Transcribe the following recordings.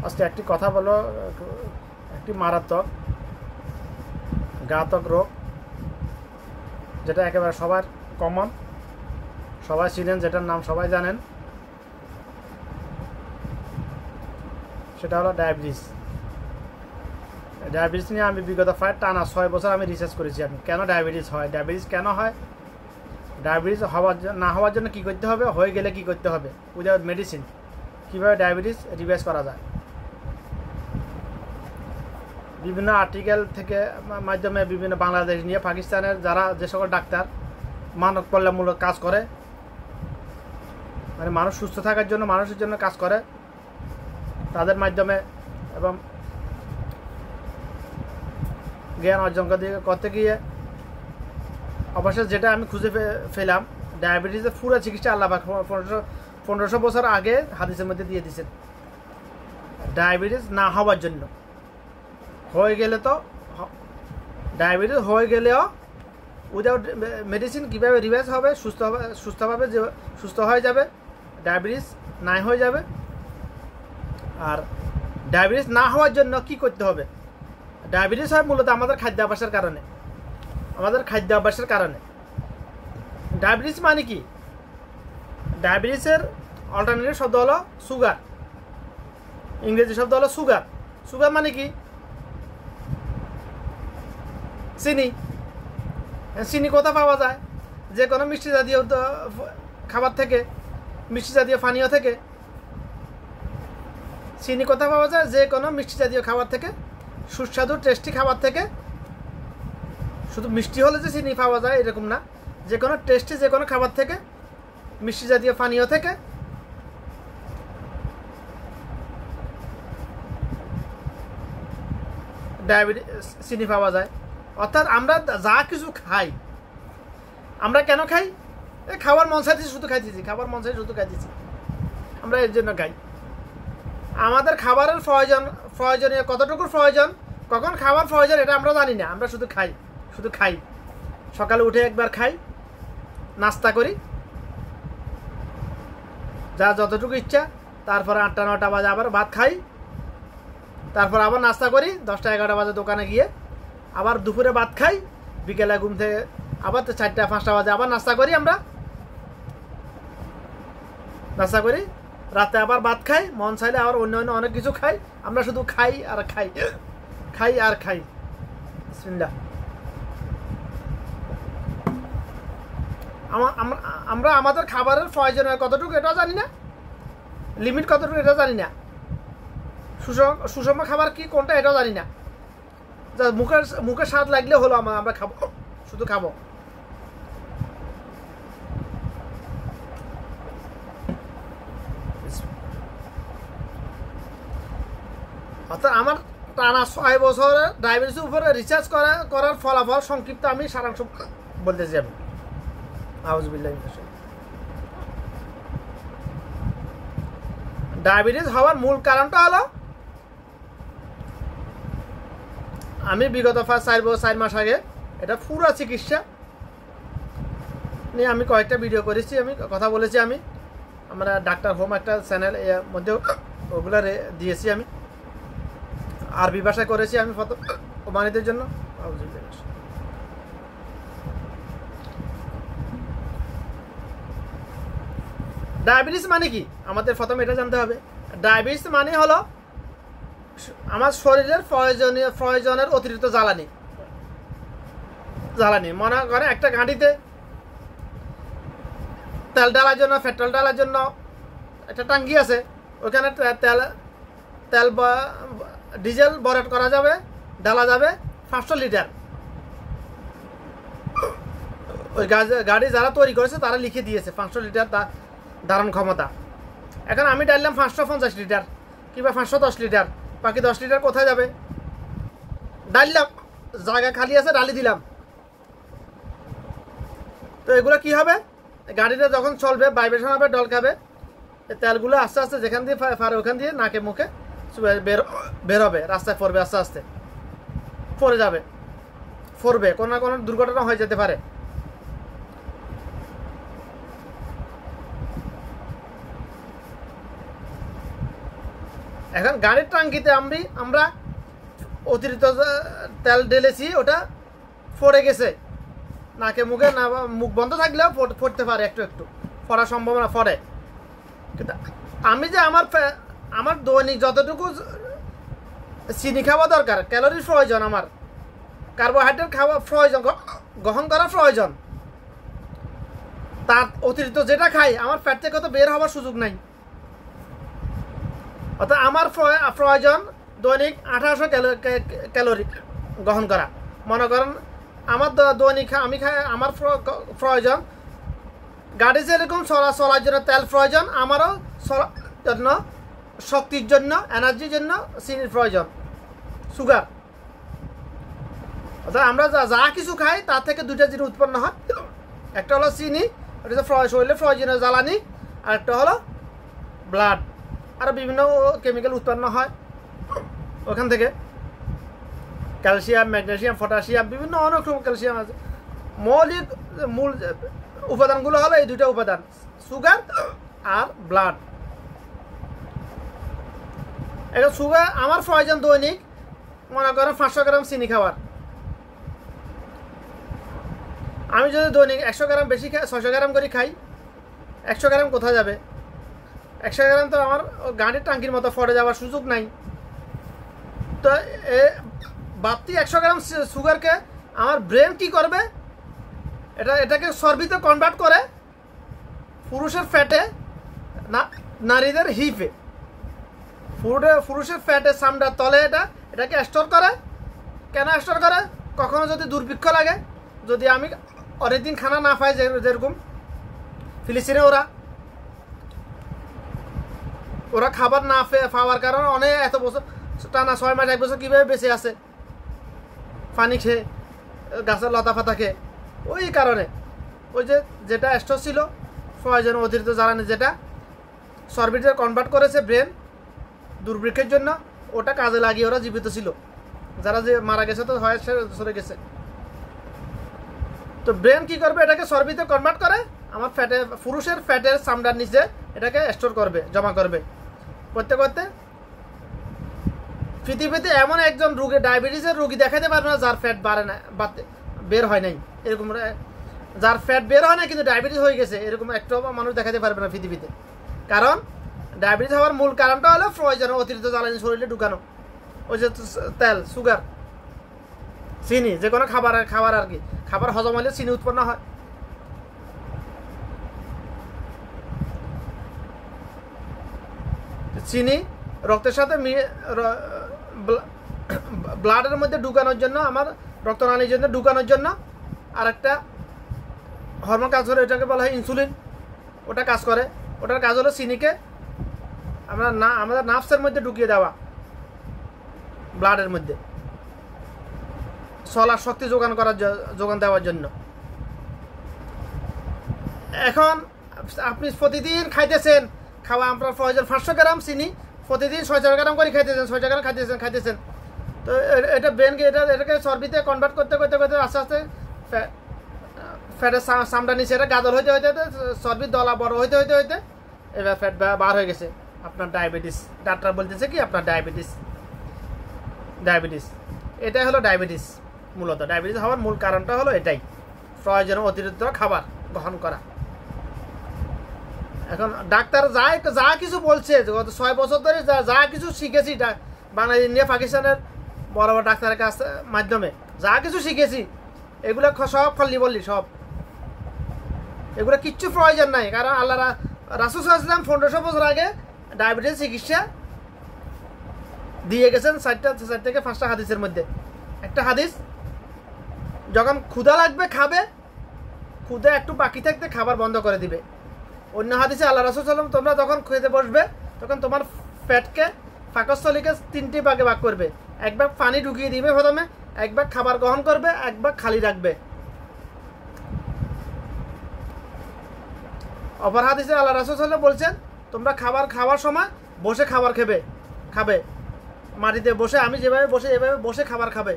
আজকে একটি কথা বলো, একটি মারাত্মক ঘাতক রোগ, যেটা একেবারে সবার কমন, সবাই চিনেন, যেটার নাম সবাই জানেন, সেটা হলো ডায়াবেটিস। ডায়াবেটিস নিয়ে আমি বিগত প্রায় টানা 6 বছর আমি রিসার্চ করেছি। আমি কেন ডায়াবেটিস হয়, ডায়াবেটিস কেন হয়, ডায়াবেটিস না হওয়ার জন্য কী করতে হবে, হয়ে গেলে কী করতে হবে, উইদাউট মেডিসিন কীভাবে ডায়াবেটিস রিভার্স করা যায়। বিভিন্ন আর্টিকেল থেকে মাধ্যমে বিভিন্ন বাংলাদেশ নিয়ে পাকিস্তানের যারা যে সকল ডাক্তার মানব কল্যাণমূলক কাজ করে, মানে মানুষ সুস্থ থাকার জন্য, মানুষের জন্য কাজ করে, তাদের মাধ্যমে এবং জ্ঞান অর্জন করতে গিয়ে অবশ্যই যেটা আমি খুঁজে পেলাম, ডায়াবেটিসের পুরো চিকিৎসা আল্লাহ 1500 বছর আগে হাদিসের মধ্যে দিয়ে দিয়েছেন। ডায়াবেটিস না হওয়ার জন্য, হয়ে গেলে তো ডায়াবেটিস হয়ে গেলেও উইদাউট মেডিসিন কীভাবে রিভার্স হবে, সুস্থভাবে যে সুস্থ হয়ে যাবে, ডায়াবেটিস নাই হয়ে যাবে। আর ডায়াবেটিস না হওয়ার জন্য কি করতে হবে, ডায়াবেটিস হয় মূলত আমাদের খাদ্যাভ্যাসের কারণে, ডায়াবেটিস মানে কি, ডায়াবেটিসের অল্টারনেটিভ শব্দ হলো সুগার, ইংরেজি শব্দ হলো সুগার। সুগার মানে কি, চিনি। চিনি কোথায় পাওয়া যায়, যে কোনো মিষ্টি জাতীয় খাবার থেকে, মিষ্টি জাতীয় পানীয় থেকে। চিনি কোথায় পাওয়া যায়, যে কোনো মিষ্টি জাতীয় খাবার থেকে, সুস্বাদু টেস্টি খাবার থেকে। শুধু মিষ্টি হলে যে চিনি পাওয়া যায় এরকম না, যে কোনো টেস্টি যে কোনো খাবার থেকে, মিষ্টি জাতীয় পানীয় থেকে। ডায়াবেটিস চিনি পাওয়া যায়। অর্থাৎ আমরা যা কিছু খাই, আমরা কেন খাই, খাবার মন চাইতেছি শুধু খাইতেছি, আমরা এর জন্য খাই। আমাদের খাবারের প্রয়োজনীয় কতটুকুর প্রয়োজন, কখন খাবার প্রয়োজন এটা আমরা জানি না, আমরা শুধু খাই। সকালে উঠে একবার খাই, নাস্তা করি যা যতটুকু ইচ্ছা, তারপরে 8টা-9টা বাজে আবার ভাত খাই, তারপর আবার নাস্তা করি 10টা-11টা বাজে দোকানে গিয়ে, আবার দুপুরে ভাত খাই, বিকেলে ঘুম থেকে আবার 4টা-5টা বাজে আবার নাস্তা করি, আমরা নাস্তা করি, রাতে আবার ভাত খাই, মন চাইলে আবার অন্য অনেক কিছু খাই। আমরা শুধু খাই আর খাই। বিসমিল্লাহ। আমরা আমাদের খাবারের প্রয়োজনের কতটুকু এটাও জানি না, লিমিট কতটুকু এটাও জানি না, সুষম খাবার কি কোনটা এটাও জানি না। মুখের স্বাদ লাগলে হলো আমরা খাবো, শুধু খাবো। অর্থাৎ আমার টানা 6 বছরের ডায়াবেটিসের উপরে রিসার্চ করার ফলাফল সংক্ষিপ্ত আমি সারাংশ বলতেছি। আমি আউযুবিল্লাহি মিনাশ শাইতানির ডায়াবেটিস হওয়ার মূল কারণটা হলো, আমি বিগত 4 মাস আগে এটা পুরো চিকিৎসা নিয়ে আমি কয়েকটা ভিডিও করেছি, আমি কথা বলেছি। আমরা ডাক্তার হোম একটা চ্যানেল, এর মধ্যে ওগুলো দিয়েছি, আমি আরবি ভাষায় করেছি আমি প্রমাণীদের জন্য। ডায়াবেটিস মানে কি, আমাদের প্রথমে এটা জানতে হবে। ডায়াবেটিস মানে হলো আমার শরীরের প্রয়োজনের অতিরিক্ত জ্বালানি। মনে করে একটা গাড়িতে তেল ডালার জন্য, পেট্রোল ডালার জন্য একটা টাঙ্কি আছে, ওখানে তেল ডিজেল ভরাট করা যাবে, ডালা যাবে 500 লিটার। ওই গাড়ি যারা তৈরি করেছে তারা লিখে দিয়েছে 500 লিটার ধারণ ক্ষমতা। এখন আমি ডাললাম 550 লিটার কিংবা 510 লিটার, বাকি 10 লিটার কোথায় যাবে? ডাললাম, জায়গা খালি আছে, ডালি দিলাম। তো এগুলো কি হবে, গাড়িটা যখন চলবে ভাইব্রেশন হবে, ডল খাবে, তেলগুলো আস্তে আস্তে যেখান দিয়ে ফারে ওখান দিয়ে নাকে মুখে বের হবে, রাস্তায় পড়বে, আস্তে আস্তে পড়বে, কোনো না কোনো দুর্ঘটনা হয়ে যেতে পারে। এখন গাড়ির টাঙ্কিতে আমরা অতিরিক্ত তেল ঢেলেছি, ওটা ফোড়ে গেছে, নাকে মুখে না মুখ বন্ধ থাকলেও ফোড়তে পারে, একটু একটু ফোড়ার সম্ভাবনা ফোড়ে। কিন্তু আমি যে আমার দৈনিক যতটুকু চিনি খাওয়া দরকার, ক্যালোরির প্রয়োজন, আমার কার্বোহাইড্রেট খাওয়া প্রয়োজন, গ্রহণ করা প্রয়োজন, তার অতিরিক্ত যেটা খাই আমার ফ্যাট থেকে তো বের হওয়ার সুযোগ নাই। অর্থাৎ আমার প্রয়োজন দৈনিক 1800 ক্যালোরি গ্রহণ করা। মনে করেন আমার দৈনিক আমি খাই, আমার প্রয়োজন গাড়ি যেরকম চলার জন্য তেল প্রয়োজন, আমারও চলার জন্য, শক্তির জন্য, এনার্জির জন্য চিনির প্রয়োজন, সুগার। অর্থাৎ আমরা যা কিছু খাই তার থেকে দুইটা জিনিস উৎপন্ন হয়, একটা হলো চিনি, ওটা হচ্ছে শরীরে প্রয়োজনীয় জ্বালানি, আর একটা হলো ব্লাড। আর বিভিন্ন কেমিক্যাল উৎপন্ন হয় ওখান থেকে, ক্যালসিয়াম, ম্যাগনেসিয়াম, পটাশিয়াম, বিভিন্ন অনেক রকম ক্যালসিয়াম আছে। মূল উপাদানগুলো হলো এই দুইটা উপাদান, সুগার আর ব্লাড। এখন সুগার আমার প্রয়োজন দৈনিক মনে করেন 500 গ্রাম চিনি খাওয়ার। আমি যদি দৈনিক 100 গ্রাম বেশি খাই, 600 গ্রাম করে খাই, 100 গ্রাম কোথায় যাবে? 100 গ্রাম তো আমার গাড়ির টাঙ্কির মতো ফটে যাওয়ার সুযোগ নাই। তো বাড়তি 100 গ্রাম সুগারকে আমার ব্রেন কি করবে, এটাকে চর্বিতে কনভার্ট করে পুরুষের ফ্যাটে, নারীদের হিপে, পুরুষের ফ্যাটে চামড়ার তলে এটাকে স্টোর করে। কেন স্টোর করে? কখনো যদি দুর্ভিক্ষ লাগে, যদি আমি অনেকদিন খানা না পাই, যেরকম ফিলিস্তিনে ওরা খাবার না পাওয়ার কারণে অনেক এত বছর টানা 6 মাস 1 বছর কীভাবে বেঁচে আছে, পানি খেয়ে, গাছের লতা পাতা খেয়ে। ওই কারণে ওই যেটা স্টোর ছিল প্রয়োজন অতিরিক্ত জ্বালানি, যেটা চর্বিতে কনভার্ট করেছে ব্রেন দুর্ভিক্ষের জন্য, ওটা কাজে লাগিয়ে ওরা জীবিত ছিল। যারা যে মারা গেছে তো হয় সরে গেছে। তো ব্রেন কি করবে, এটাকে চর্বিতে কনভার্ট করে আমার ফ্যাটে, পুরুষের ফ্যাটের চামড়ার নিচে এটাকে স্টোর করবে, জমা করবে। করতে করতে পৃথিবীতে এমন একজন রোগী, ডায়াবেটিসের রোগী দেখাতে পারবে না যার ফ্যাট বের হয় নাই। এরকম যার ফ্যাট বের হয় না কিন্তু ডায়াবেটিস হয়ে গেছে, এরকম একটা মানুষ দেখাতে পারবে না পৃথিবীতে। কারণ ডায়াবেটিস হওয়ার মূল কারণটা হলো প্রয়োজন অতিরিক্ত জ্বালানি শরীরে ঢুকানো, ওই যে তেল, সুগার, চিনি, যে কোনো খাবার আর কি, খাবার হজম হলে চিনি উৎপন্ন হয়। চিনি রক্তের সাথে ব্লাডের মধ্যে ঢুকানোর জন্য, আমার রক্তনালীর জন্য ঢুকানোর জন্য আর একটা হরমোন কাজ করে, এটাকে বলা হয় ইনসুলিন। ওটা কাজ করে, ওটার কাজ হলো চিনিকে আমাদের নার্ভসের মধ্যে ঢুকিয়ে দেওয়া, ব্লাডের মধ্যে চলার শক্তি যোগান দেওয়ার জন্য। এখন আপনি প্রতিদিন খাইতেছেন, খাওয়া আপনার প্রয়োজন 500 গ্রাম চিনি, প্রতিদিন 600 গ্রাম করে খাইতেছেন, 600 গ্রাম খাইতেছেন। তো এটা ব্রেনকে এটাকে চর্বিতে কনভার্ট করতে আস্তে আস্তে ফ্যাটের চামড়া নিচে এটা গাদল হইতে চর্বির দলা বড় হইতে এবার ফ্যাট বার হয়ে গেছে। আপনার ডায়াবেটিস, ডাক্তার বলতেছে কি আপনার ডায়াবেটিস। এটাই হলো ডায়াবেটিস। মূলত ডায়াবেটিস হওয়ার মূল কারণটা হলো এটাই, প্রয়োজনীয় অতিরিক্ত খাবার গ্রহণ করা। এখন ডাক্তার যা কিছু বলছে, গত 6 বছর ধরে যা কিছু শিখেছি বাংলাদেশ, ইন্ডিয়া, পাকিস্তানের বড় বড় ডাক্তারের কাছ মাধ্যমে যা কিছু শিখেছি, এগুলো সব খল্লি বললি, সব এগুলো কিচ্ছু প্রয়োজন নাই। কারণ আল্লাহ রাসূল সাল্লাল্লাহু আলাইহি ওয়াসাল্লাম 1500 বছর আগে ডায়াবেটিস চিকিৎসা দিয়ে গেছেন 4 থেকে 5টা হাদিসের মধ্যে। একটা হাদিস, যখন ক্ষুধা লাগবে খাবে, ক্ষুধা একটু বাকি থাকতে খাবার বন্ধ করে দিবে। অন্য হাদিসে আল্লাহ রাসূল সাল্লাল্লাহু আলাইহি ওয়াসাল্লাম তোমরা যখন খেতে বসবে তখন তোমার ফ্যাটকে, পাকস্থলীকে 3টি ভাগে ভাগ করবে। এক ভাগ পানি ঢুকিয়ে দিবে প্রথমে, এক ভাগ খাবার গ্রহণ করবে, এক ভাগ খালি রাখবে। অপর হাদিসে আল্লাহ রাসূল সাল্লাল্লাহু আলাইহি ওয়াসাল্লাম বলছেন তোমরা খাবার খাওয়ার সময় বসে খাবার খাবে, মাটিতে বসে, আমি যেভাবে বসে এভাবে বসে খাবার খাবে।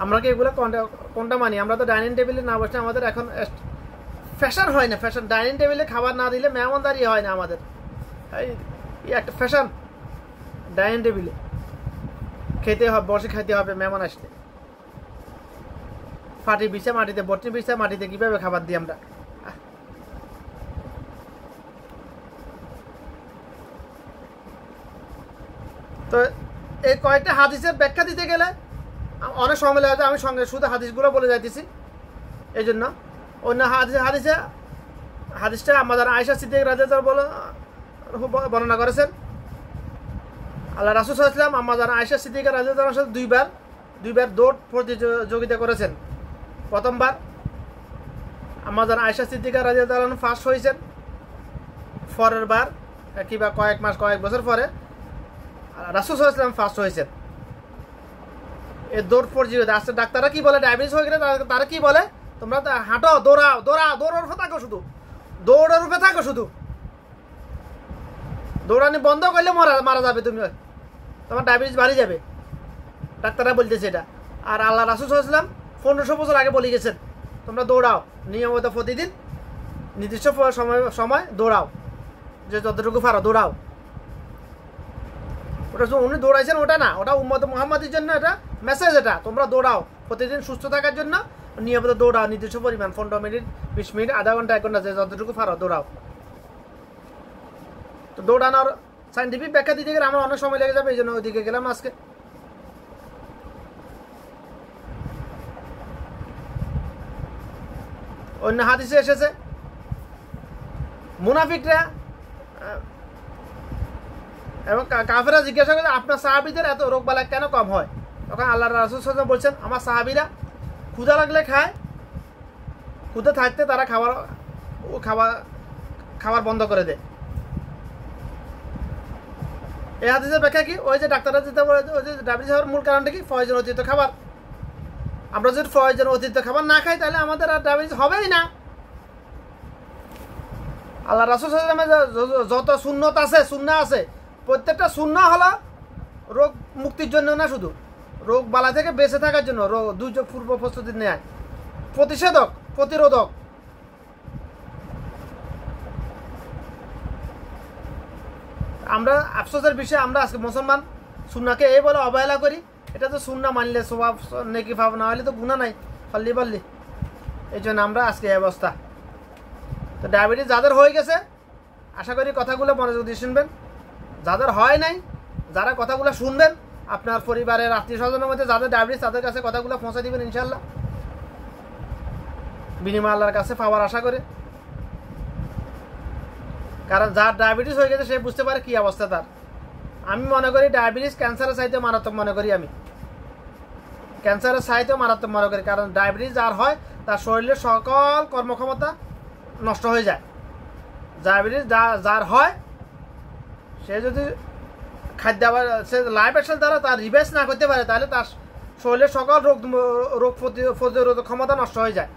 আমরা কি এগুলো কোনটা মানি? আমরা তো ডাইনিং টেবিলে না বসে আমাদের এখন ফ্যাশন হয় না, ফ্যাশন। ডাইনিং টেবিলে খাবার না দিলে মেহমানদারি হয় না আমাদের। এই একটা ফ্যাশন, ডাইনিং টেবিলে খেতে হবে, বসে খেতে হবে মেহমান আসলে। ফাটি বিছা মাটিতে, বটনি বিছা মাটিতে, কিভাবে খাবার দিই আমরা? তো এই কয়েকটা হাদিসের ব্যাখ্যা দিতে গেলে অনেক সময় লাগে। আমি সঙ্গে শুধু হাদিসগুলো বলে যাইতেছি এই জন্য। অন্য হাদিসটা আমাদের আয়েশা সিদ্দিক রাদিয়াল্লাহু বর্ণনা করেছেন। আল্লাহ রাসূল সাল্লাল্লাহু আলাইহি ওয়াসাল্লাম আমাদের আয়েশা সিদ্দিকা রাদিয়াল্লাহু আনহার সাথে দুইবার দৌড় প্রতিযোগিতা করেছেন। প্রথমবার আমাদের আয়েশা সিদ্দিকা রাদিয়াল্লাহু আনহা ফার্স্ট হয়েছেন। পরের বার কিংবা কয়েক বছর পরে রাসূল সাল্লাল্লাহু আলাইহি ওয়াসাল্লাম ফার্স্ট হয়েছেন এই দৌড় প্রতিযোগিতা। আসলে ডাক্তাররা কি বলে, ডায়াবেটিস হয়ে গেলে তারা কি বলে, তোমরা হাঁটো, দৌড়ের উপরে থাকো, শুধু দৌড়ের উপরে থাকো, শুধু দৌড়ানি বন্ধ করলে মারা যাবে, তুমি তোমার ডায়াবেটিস বাড়ি যাবে, ডাক্তাররা বলতেছে এটা। আর আল্লাহ রাসূল সাল্লাল্লাহু আলাইহি ওয়াসাল্লাম 1500 বছর আগে বলে গেছেন তোমরা দৌড়াও নিয়মিত, প্রতিদিন নির্দিষ্ট সময় দৌড়াও, যে যতটুকু পারো দৌড়াও। ওটা উনি দৌড়াইছেন ওটা না, ওটা উম্মত মুহাম্মাদের জন্য এটা মেসেজ। এটা তোমরা দৌড়াও, প্রতিদিন সুস্থ থাকার জন্য নিয়মিত দৌড়াও, নির্দিষ্ট পরিমাণ 15 মিনিট, 20 মিনিট, আধা ঘন্টা, 1 ঘন্টা, যে যতটুকু পারো দৌড়াও। তো দৌড়ানোর সাইন্টিফিক ব্যাখ্যা দিতে গেলে আমার অনেক সময় লেগে যাবে, এই জন্য ওইদিকে গেলাম আজকে। অন্য হাদিসে এসেছে মুনাফিকরা এবং কাফেররা জিজ্ঞাসা করে আপনার সাহাবীদের এত রোগবালা কেন কম হয়? তখন আল্লাহ রাসূল সাল্লাল্লাহু আলাইহি ওয়াসাল্লাম বলছেন আমার সাহাবীরা ক্ষুধা লাগলে খায়, ক্ষুধা থাকতে তারা খাবার বন্ধ করে দেয়। এই হাদিসের ব্যাখ্যা কি? ওই যে ডাক্তাররা যেটা বলে, ওই যে ডায়াবেটিস হওয়ার মূল কারণটা কি? প্রয়োজন অতিরিক্ত খাবার। আমরা যদি প্রয়োজন অতিরিক্ত খাবার না খাই তাহলে আমাদের আর ডায়াবেটিস হবেই না। আল্লাহ রাসূল সাল্লাল্লাহু আলাইহি ওয়াসাল্লামের যত সুন্নাহ আছে প্রত্যেকটা সুন্নাহ হলো রোগ মুক্তির জন্য না, শুধু রোগ বালা থেকে বেঁচে থাকার জন্য, দুর্যোগ পূর্ব প্রস্তুতি নেয়, প্রতিরোধক। আমরা আফসোসের বিষয়ে আমরা আজকে মুসলমান সুন্নাহকে এই বলে অবহেলা করি। এটা তো সুন্নাহ মানলে স্বভাব নেকি ভাব, না হলে তো গুনাহ নাই, পাল্লি। এই জন্য আমরা আজকে এই অবস্থা। তো ডায়াবেটিস যাদের হয়ে গেছে আশা করি কথাগুলো মনোযোগ দিয়ে শুনবেন। যাদের হয় নাই, যারা কথাগুলো শুনবেন, আপনার পরিবারের আত্মীয় স্বজনের মধ্যে যাদের ডায়াবেটিস তাদের কাছে কথাগুলো পৌঁছে দিবেন ইনশাল্লাহ, বিনিময় আল্লাহর কাছে পাওয়ার আশা করে। কারণ যার ডায়াবেটিস হয়ে গেছে সে বুঝতে পারে কি অবস্থা তার। আমি মনে করি ডায়াবেটিস ক্যান্সারের চাইতে মারাত্মক মনে করি, আমি ক্যান্সারের চাইতেও মারাত্মক মনে করি। কারণ ডায়াবেটিস যার হয় তার শরীরের সকল কর্মক্ষমতা নষ্ট হয়ে যায়। ডায়াবেটিস যার হয় সে যদি সে লাইফ স্টাইল দ্বারা তার রিভার্স না করতে পারে তাহলে তার শরীরের সকল রোগ প্রতিরোধ ক্ষমতা নষ্ট হয়ে যায়।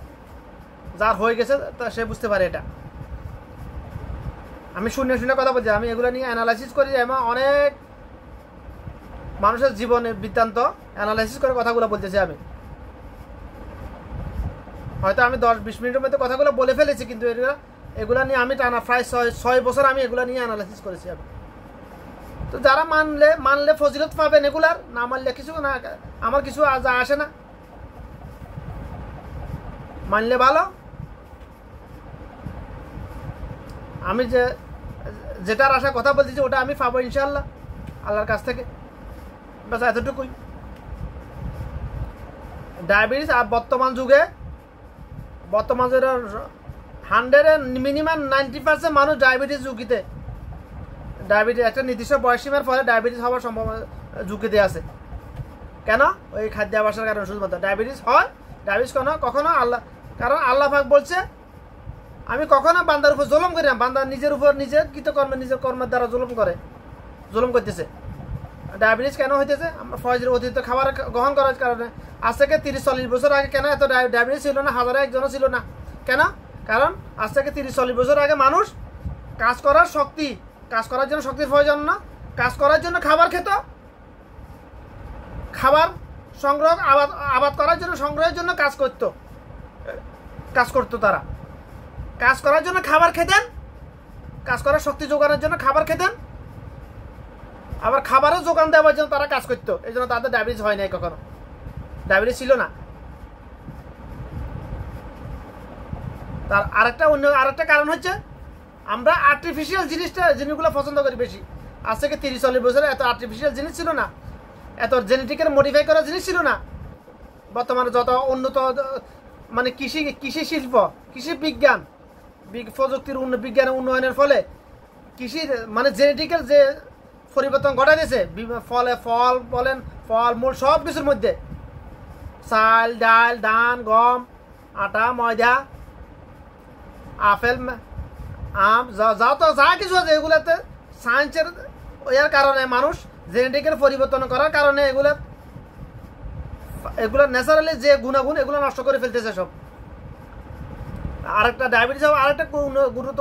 যার হয়ে গেছে সে বুঝতে পারে এটা। আমি শুনে কথা বলছি, আমি এগুলো নিয়ে অ্যানালাইসিস করি, এবং অনেক মানুষের জীবনের বৃত্তান্ত অ্যানালাইসিস করে কথাগুলো বলতেছি আমি। হয়তো আমি 10-20 মিনিটের মধ্যে কথাগুলো বলে ফেলেছি, কিন্তু এগুলা নিয়ে আমি টানা প্রায় 6 বছর আমি এগুলা নিয়ে অ্যানালাইসিস করেছি আমি। তো যারা মানলে ফজিলত পাবেন, এগুলার না মানলে কিছু না, আমার কিছু আসে না। মানলে ভালো, আমি যেটার আশা কথা বলতেছি ওটা আমি পাবো ইনশাআল্লাহ আল্লাহর কাছ থেকে, বাস এতটুকুই। ডায়াবেটিস আর বর্তমান যুগে 100 মিনিমাম 90% মানুষ ডায়াবেটিস ঝুঁকিতে, ডায়াবেটিস একটা নির্দিষ্ট বয়সীমার ফলে ডায়াবেটিস হওয়ার সম্ভাবনা ঝুঁকিতে আছে। কেন? ওই খাদ্যাভ্যাসের কারণে শুধুমাত্র ডায়াবেটিস হয়। ডায়াবেটিস কখনো কারণ আল্লাহ পাক বলছে আমি কখনো বান্দার উপর জুলুম করি না। বান্দা নিজের উপর নিজের কর্মের দ্বারা জুলুম করতেছে। ডায়াবেটিস কেন হইতেছে? আমরা ফয়জের অতিরিক্ত খাবার গ্রহণ করার কারণে। আজ থেকে 30-40 বছর আগে কেন এত ডায়াবেটিস ছিল না? হাজারে একজনও ছিল না। কেন? কারণ আজ থেকে 30-40 বছর আগে মানুষ কাজ করার জন্য শক্তির প্রয়োজন না, কাজ করার জন্য খাবার খেত, খাবার সংগ্রহ আবাদ করার জন্য সংগ্রহের জন্য কাজ করতো তারা। কাজ করার জন্য খাবার খেতেন, কাজ করার শক্তি যোগানোর জন্য খাবার খেতেন, আবার খাবারও যোগান দেওয়ার জন্য তারা কাজ করতো। এই জন্য তাদের ডায়াবেটিস হয় নাই, কখনো ডায়াবেটিস ছিল না। তার আরেকটা কারণ হচ্ছে আমরা আর্টিফিশিয়াল জিনিসগুলো পছন্দ করি বেশি। আজ থেকে 30-40 বছরে এত আর্টিফিশিয়াল জিনিস ছিল না, এত জেনেটিক্যাল মডিফাই করা জিনিস ছিল না। বর্তমানে যত উন্নত মানে কৃষি শিল্প, কৃষি বিজ্ঞান, প্রযুক্তির বিজ্ঞানের উন্নয়নের ফলে কৃষির মানে জেনেটিক্যাল যে পরিবর্তন ঘটা দিয়েছে, ফল বলেন, ফল মূল সব কিছুর মধ্যে, চাল ডাল ধান গম আটা ময়দা আপেল আম যা কিছু আছে এগুলোতে সায়েন্সের এর কারণে, মানুষ জেনেটিক্যাল পরিবর্তন করার কারণে এগুলো ন্যাচারালি যে গুণাগুণ এগুলো নষ্ট করে ফেলতেছে সব। আরেকটা ডায়াবেটিস আরেকটা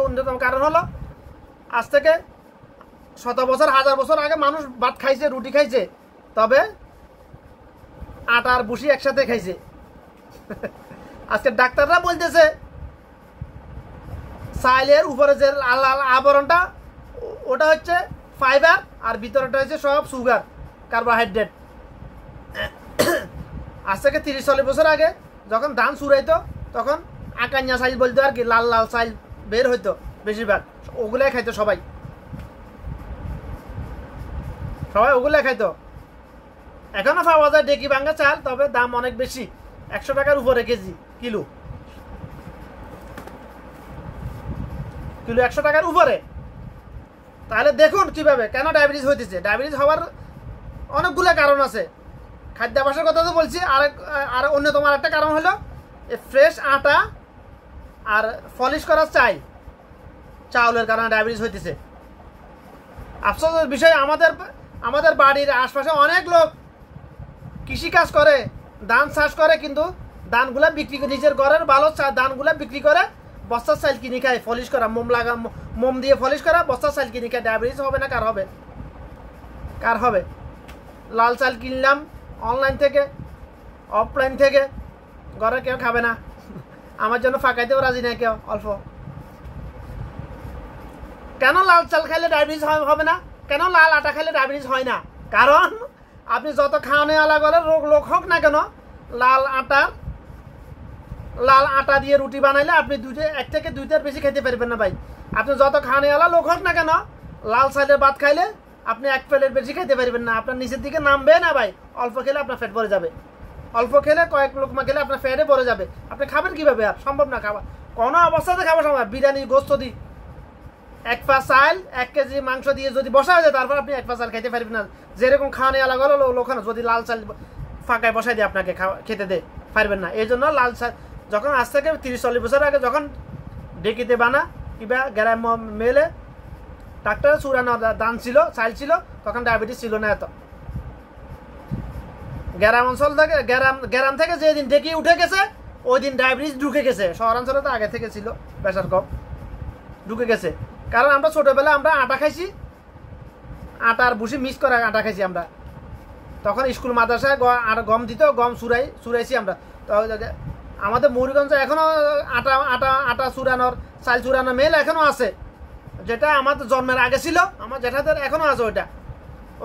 অন্যতম কারণ হলো আজ থেকে 100 বছর 1000 বছর আগে মানুষ ভাত খাইছে, রুটি খাইছে, তবে আটা আর ভুসি একসাথে খাইছে। আজকে ডাক্তাররা বলতেছে চাইলের উপরে যে লাল লাল আবরণটা ওটা হচ্ছে ফাইবার, আর ভিতরেটা হচ্ছে সব সুগার, কার্বোহাইড্রেট। আজ থেকে 30-40 বছর আগে যখন ধান চুরাইতো তখন আকান্যা সাইজ বলতো আর কি, লাল লাল সাইজ বের হইতো বেশিরভাগ, ওগুলাই খাইতো সবাই ওগুলাই খাইতো। এখনো পাওয়া যায় ডেকি ভাঙ্গা চাল, তবে দাম অনেক বেশি, 100 টাকার উপরে কেজি, কিলো 100 টাকার উপরে। তাহলে দেখুন কিভাবে কেন ডায়াবেটিস হইতেছে। ডায়াবেটিস হওয়ার অনেকগুলো কারণ আছে। খাদ্যাভ্যাসের কথা তো বলছি, আর অন্যতম আরেকটা কারণ হলো ফ্রেশ আটা আর পলিশ করা চাউলের কারণে ডায়াবেটিস হইতেছে। আফসোসের বিষয়, আমাদের বাড়ির আশপাশে অনেক লোক কৃষিকাজ করে, ধান চাষ করে, কিন্তু ধানগুলা বিক্রি করে, নিজের ঘরের ভালো ধানগুলা বিক্রি করে বস্তার চাল কিনে খায়, পলিশ করা মোম দিয়ে পলিশ করা বস্তার চাল কিনে খায়। ডায়াবেটিস হবে না? কার হবে? লাল চাল কিনলাম অনলাইন থেকে, অফলাইন থেকে, ঘরে কেউ খাবে না, আমার জন্য ফাঁকাইতেও রাজি নেই কেউ অল্প। কেন লাল চাল খাইলে ডায়াবেটিস হবে না? কেন লাল আটা খাইলে ডায়াবেটিস হয় না? কারণ আপনি যত খাওয়ানেওয়ালা গেলে লোক হোক না কেন, লাল আটা দিয়ে রুটি বানাইলে আপনি 1 থেকে 2টার বেশি খেতে পারবেন না ভাই। আপনি যত খাওয়ানেওয়ালা লোক হোক না কেন, লাল চালের ভাত খাইলে আপনি 1 প্লেটের বেশি খেতে পারবেন না, আপনার নিচের দিকে নামবে না ভাই। অল্প খেলে আপনার পেট ভরে যাবে, অল্প খেলে কয়েক লোকমা খেলে আপনার পেটে ভরে যাবে। আপনি খাবেন কিভাবে? আর সম্ভব না খাওয়া, কোনো অবস্থাতে খাওয়া সম্ভব। বিরিয়ানি গোস্ত দিই 1 পা চাল 1 কেজি মাংস দিয়ে যদি বসা হয়ে যায়, তারপর আপনি 1 পা চাল খেতে পারবেন না। যেরকম খাওয়ানেওয়ালা গেল লোখানো যদি লাল চাল ফাঁকায় বসাই দিয়ে আপনাকে খেতে দেয়, পারবেন না। এই জন্য লাল চাল যখন আজ থেকে 30-40 বছর আগে যখন ডেকিতে বানা কিংবা গ্রাম মেলে ডাক্তারের চুরানো দান ছিল, চাল ছিল, তখন ডায়াবেটিস ছিল না এত। গ্রাম অঞ্চল থেকে গ্রাম থেকে যেদিন ডেকি উঠে গেছে ওই দিন ডায়াবেটিস ঢুকে গেছে। শহরাঞ্চলে তো আগে থেকে ছিল, প্রেশার কম ঢুকে গেছে। কারণ আমরা ছোটবেলায় আমরা আটা খাইছি, আটা আর ভুসি মিক্স করা আটা খাইছি আমরা। তখন স্কুল মাদ্রাসায় গম দিত, গম চুরাইছি আমরা। তো আমাদের মুড়িগঞ্জে এখনো আটা চুরানোর, চাল চুরানোর মেল এখনো আছে, যেটা আমাদের জন্মের আগে ছিল, আমার জেঠাদের এখনো আছে ওইটা।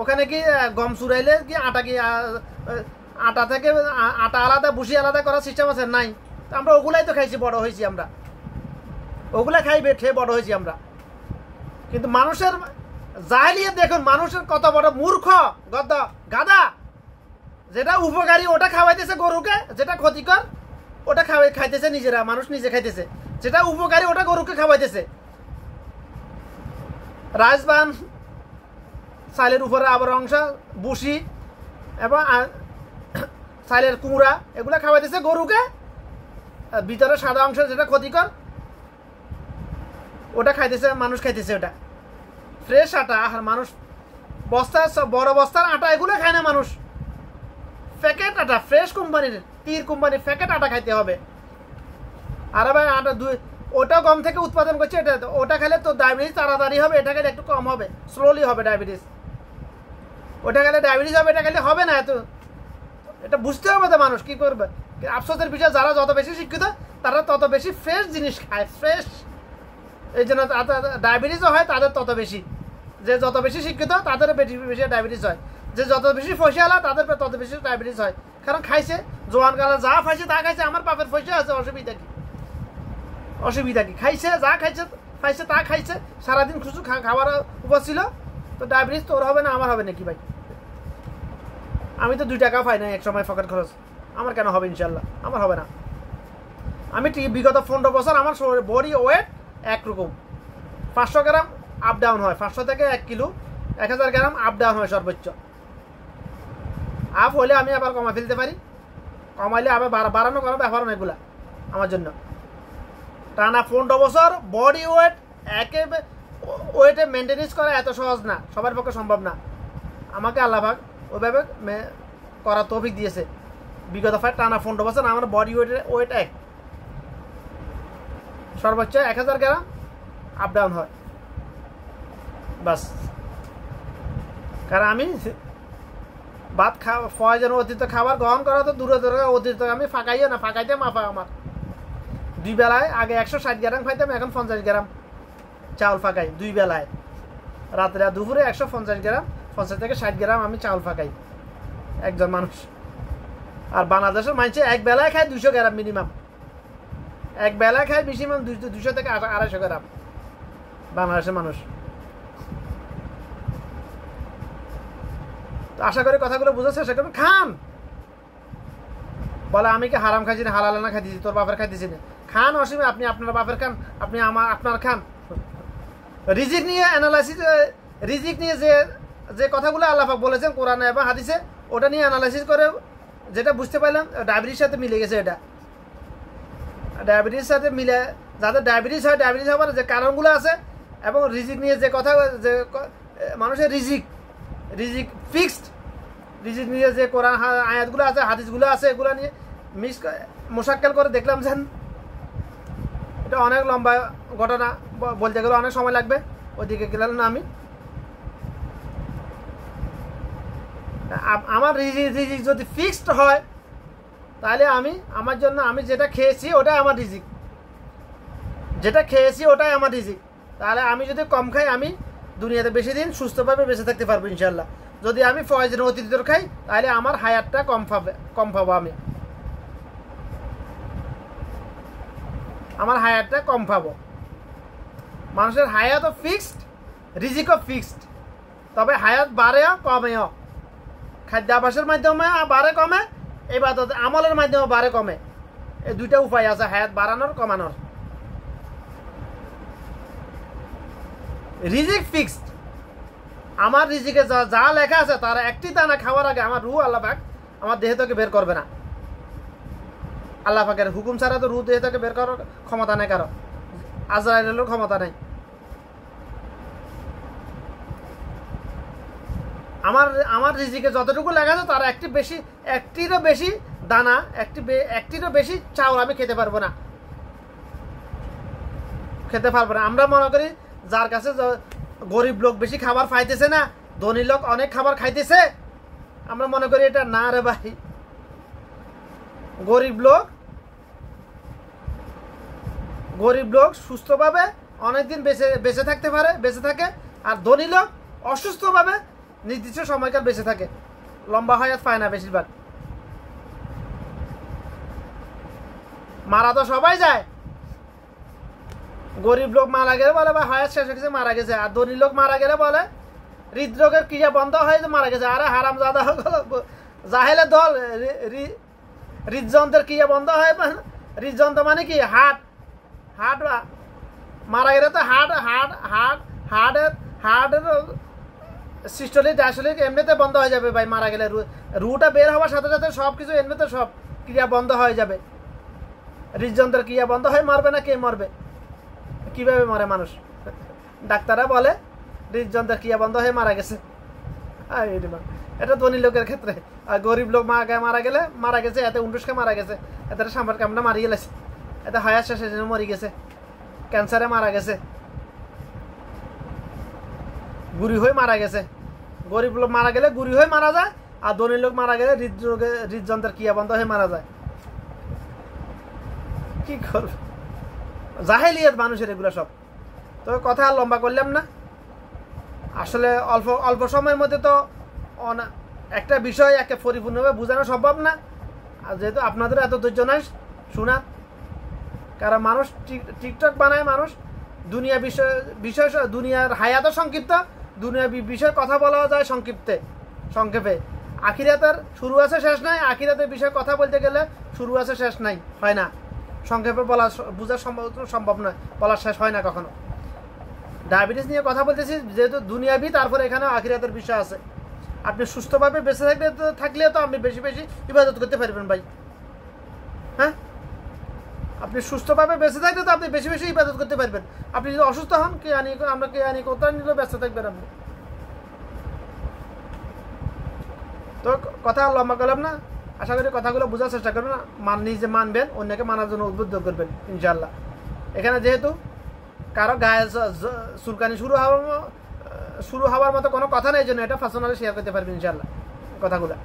ওখানে কি গম চুরাইলে কি আটা থেকে আটা আলাদা ভুসি আলাদা করার সিস্টেম আছে? নাই। আমরা ওগুলাই তো খাইছি, বড় হয়েছি আমরা, ওগুলা খেয়ে বড় হয়েছি আমরা। কিন্তু মানুষের জাহেলিয়াত দেখুন, মানুষের কত বড় মূর্খ গাদা। যেটা উপকারী ওটা খাওয়াইতেছে গরুকে, যেটা ক্ষতিকর ওটা খাইতেছে নিজেরা, মানুষ নিজে খাইতেছে। যেটা উপকারী ওটা গরুকে খাওয়াইতেছে। রাজবান চালের উপরে আবার অংশ বুসি এবং চালের কুমড়া এগুলা খাওয়াইতেছে গরুকে, ভিতরে সাদা অংশ যেটা ক্ষতিকর ওটা খাইতেছে মানুষ, খাইতেছে ওটা ফ্রেশ আটা। আর মানুষ বড় বস্তার আটা এগুলো খায় না মানুষ, প্যাকেট আটা, ফ্রেশ কোম্পানির, তীর কোম্পানির প্যাকেট আটা খাইতে হবে। আর ভাই আটা ওটা গম থেকে উৎপাদন করছে, এটা ওটা খেলে তো ডায়াবেটিস তাড়াতাড়ি হবে, এটা খেলে একটু কম হবে, স্লোলি হবে ডায়াবেটিস। ওটা খেলে ডায়াবেটিস হবে, এটা খেলে হবে না। এত এটা বুঝতে হবে তো মানুষ কি করবে। আফসোসের বিষয়, যারা যত বেশি শিক্ষিত তারা তত বেশি ফ্রেশ জিনিস খায়, ফ্রেশ। এই জন্য ডায়াবেটিসও হয় তাদের তত বেশি। যে যত বেশি শিক্ষিত তাদের বেশি বেশি ডায়াবেটিস হয়, যে যত বেশি পয়সাওয়ালা তাদের তত বেশি ডায়াবেটিস হয়। কারণ খাইছে, জোয়ান কালে যা খাইছে তা খাইছে। আমার বাপের পয়সা আছে, অসুবিধা কি? অসুবিধা কি? খাইছে, যা খাইছে খাইছে তা খাইছে, সারাদিন খুশু খাবার উপর ছিল, তো ডায়াবেটিস তোর হবে না, আমার হবে নাকি ভাই? আমি তো 2 টাকাও পাই না এক সময় পকেট খরচ, আমার কেন হবে? ইনশাল্লাহ আমার হবে না। আমি বিগত 15 বছর আমার বডি ওয়েট একরকম, 500 গ্রাম আপ ডাউন হয়, 500 থেকে 1 কিলো 1000 গ্রাম আপ ডাউন হয় সর্বোচ্চ। আপ হলে আমি আবার কমা ফেলতে পারি, কমাইলে আবার বাড়ানো কোনো ব্যাপার না। এগুলা আমার জন্য টানা 15 বছর বডি ওয়েট একেবারে ওয়েটে মেনটেনেন্স করা এত সহজ না, সবার পক্ষে সম্ভব না। আমাকে আল্লাহ পাক ওইভাবে করার তৌফিক দিয়েছে। বিগত টানা 15 বছর আমার বডি ওয়েট সর্বোচ্চ 1000 গ্রাম আপ ডাউন হয় বাস। কারণ আমি ভাত প্রয়োজন অতিরিক্ত খাবার গ্রহণ করা তো দূরে দূরে, অতিরিক্ত আমি ফাঁকাইও না, ফাঁকাইতে মাফা আমার। 2 বেলায় আগে 160 গ্রাম খাইতাম, এখন 50 গ্রাম চাউল ফাঁকাই 2 বেলায়। রাত্রে দুপুরে 150 গ্রাম, 50 থেকে 60 গ্রাম আমি চাউল ফাঁকাই একজন মানুষ। আর বাংলাদেশের মানুষ 1 বেলায় খায় 200 গ্রাম মিনিমাম, 1 বেলায় খায় মিনিমাম 200 থেকে 250 গ্রাম বাংলাদেশের মানুষ। আশা করি কথাগুলো বুঝার চেষ্টা করবেন। খান, বলে আমি কি হারাম খাইছি না, হালাল না খাইতেছি, তোর বাপের খাইতেছি না। খান, অসীমে আপনি আপনার বাপের খান, আপনি আপনার খান। রিজিক নিয়ে অ্যানালাইসিস, রিজিক নিয়ে যে কথাগুলো আল্লাহ পাক বলেছেন কোরআনে এবং হাদিসে, ওটা নিয়ে অ্যানালাইসিস করে যেটা বুঝতে পারলাম ডায়াবেটিস সাথে মিলে গেছে। এটা ডায়াবেটিস সাথে মিলে, যাদের ডায়াবেটিস হয়, ডায়াবেটিস হওয়ার যে কারণগুলো আছে এবং রিজিক নিয়ে যে কথা, যে মানুষের রিজিক ফিক্সড, রিজিক নিয়ে যে কোরআন আয়াতগুলো আছে, হাদিসগুলো আছে, এগুলো নিয়ে মোশাক্কেল করে দেখলাম যেন এটা অনেক লম্বা ঘটনা, বলতে গেলে অনেক সময় লাগবে, ওইদিকে গেলাম না আমি। আমার রিজিক যদি ফিক্সড হয় তাহলে আমার জন্য আমি যেটা খেয়েছি ওটাই আমার রিজিক, যেটা খেয়েছি ওটাই আমার রিজিক। তাহলে আমি যদি কম খাই, আমি দুনিয়াতে বেশি দিন সুস্থভাবে বেঁচে থাকতে পারবো ইনশাল্লাহ। যদি আমি প্রয়োজনীয় অতিরিক্ত খাই তাহলে আমার হায়াতটা কম পাবো, আমার হায়াতটা কম পাবো। মানুষের হায়াতও ফিক্সড, রিজিকও ফিক্সড, তবে হায়াত বাড়েও কমেও। খাদ্যাভ্যাসের মাধ্যমে বাড়ে কমে, ইবাদত আমলের মাধ্যমে বাড়ে কমে। এই 2টা উপায় আছে হায়াত বাড়ানোর কমানোর। রিজিক ফিক্সড, আমার রিজিকে যা লেখা আছে তার একটি দানা খাওয়ার আগে আমার রুহ আল্লাহ পাক আমার দেহ থেকে বের করবে না। আল্লাহ পাকের হুকুম ছাড়া তো রুহ দেহ থেকে বের করার ক্ষমতা নেই কারো, আজরাইলের ক্ষমতা নেই। আমার রিজিকে যতটুকু লেখা আছে তার একটিরও বেশি দানা, একটিরও বেশি চাউল আমি খেতে পারবো না। আমরা মনে করি যার কাছে গরিব লোক বেশি খাবার পাইতেছে না, ধনী লোক অনেক খাবার খাইতেছে, আমরা মনে করি এটা না রে ভাই। গরিব লোক সুস্থভাবে অনেকদিন বেঁচে থাকতে পারে, বেঁচে থাকে। আর ধনী লোক অসুস্থভাবে নির্দিষ্ট সময়কাল বেঁচে থাকে, লম্বা হায়াত পায় না বেশিরভাগ। মারা তো সবাই যায়, গরিব লোক মারা গেলে বলে বা হায়াত শেষ হয়ে গেছে, মারা গেছে। আর ধনী লোক মারা গেলে বলে হৃদরোগের ক্রিয়া বন্ধ হয়ে মারা গেছে। আরে হারাম জাদা জাহেলের দল, হৃদযন্ত্রের ক্রিয়া বন্ধ হয়। হৃদযন্ত্র মানে কি? হার্ট মারা গেলে তো হার্টের সিস্টোলিক ডায়াস্টোলিক এমনিতে বন্ধ হয়ে যাবে ভাই। মারা গেলে রুটা বের হওয়ার সাথে সাথে সব কিছু এমনিতে সব ক্রিয়া বন্ধ হয়ে যাবে। হৃদযন্ত্রের ক্রিয়া বন্ধ হয়ে মারবে না, কে মরবে? কিভাবে মরে মানুষ? ডাক্তাররা বলে হৃদযন্ত্রের ক্রিয়া বন্ধ হয়ে মারা গেছে। এটা ধনী লোকের ক্ষেত্রে। আর গরিব লোক মারা গেছে এতে উন্ডুসকে মারা গেছে, এতে সাম্বার কামড়া মারি গেছে, এতে হায়াত শেষের জন্য মরি গেছে, ক্যান্সারে মারা গেছে, গুড়ি হয়ে মারা গেছে। গরিব লোক মারা গেলে গুড়ি হয়ে মারা যায়, আর ধনী লোক মারা গেলে হৃদযন্ত্রের ক্রিয়া বন্ধ হয়ে মারা যায়। কি করবে, জাহেলিয়াত মানুষের এগুলো সব। তো কথা আর লম্বা করলাম না, আসলে অল্প অল্প সময়ের মধ্যে তো একটা বিষয় একে পরিপূর্ণভাবে বোঝানো সম্ভব না, আর যেহেতু আপনাদের এত ধৈর্য নাই শোনা, কারণ মানুষ টিকটক বানায়, মানুষ দুনিয়া বিষয় দুনিয়ার হায়াতও সংক্ষিপ্ত, দুনিয়া বিষয়ে কথা বলা যায় সংক্ষেপে। আখিরাতের শুরু আছে শেষ নাই, আখিরাতের বিষয়ে কথা বলতে গেলে শুরু আছে শেষ নাই, হয় না, সংক্ষেপে বোঝা সম্ভব নয়, বলার শেষ হয় না কখনো। ডায়াবেটিস নিয়ে কথা বলতেছি যেহেতু দুনিয়াবি, তারপরে এখানে আখিরাতের বিষয় আছে। আপনি সুস্থভাবে বেঁচে থাকলে তো আপনি বেশি বেশি ইবাদত করতে পারবেন ভাই। হ্যাঁ, আপনি সুস্থভাবে বেঁচে থাকলে তো আপনি বেশি বেশি ইবাদত করতে পারবেন। আপনি যদি অসুস্থ হন, আমরা কে আনি কোথাও নিলেও ব্যস্ত থাকবেন আপনি। তো কথা লম্বা করলাম না, আশা করি কথাগুলো বোঝার চেষ্টা করবেন, নিজে মানবেন, অন্যকে মানার জন্য উদ্বুদ্ধ করবেন ইনশাল্লাহ। এখানে যেহেতু কারো গায়ে চুলকানি শুরু হওয়ার মতো কোনো কথা নেই, জন্য এটা পার্সোনালি শেয়ার করতে পারবেন ইনশাল্লাহ কথাগুলো।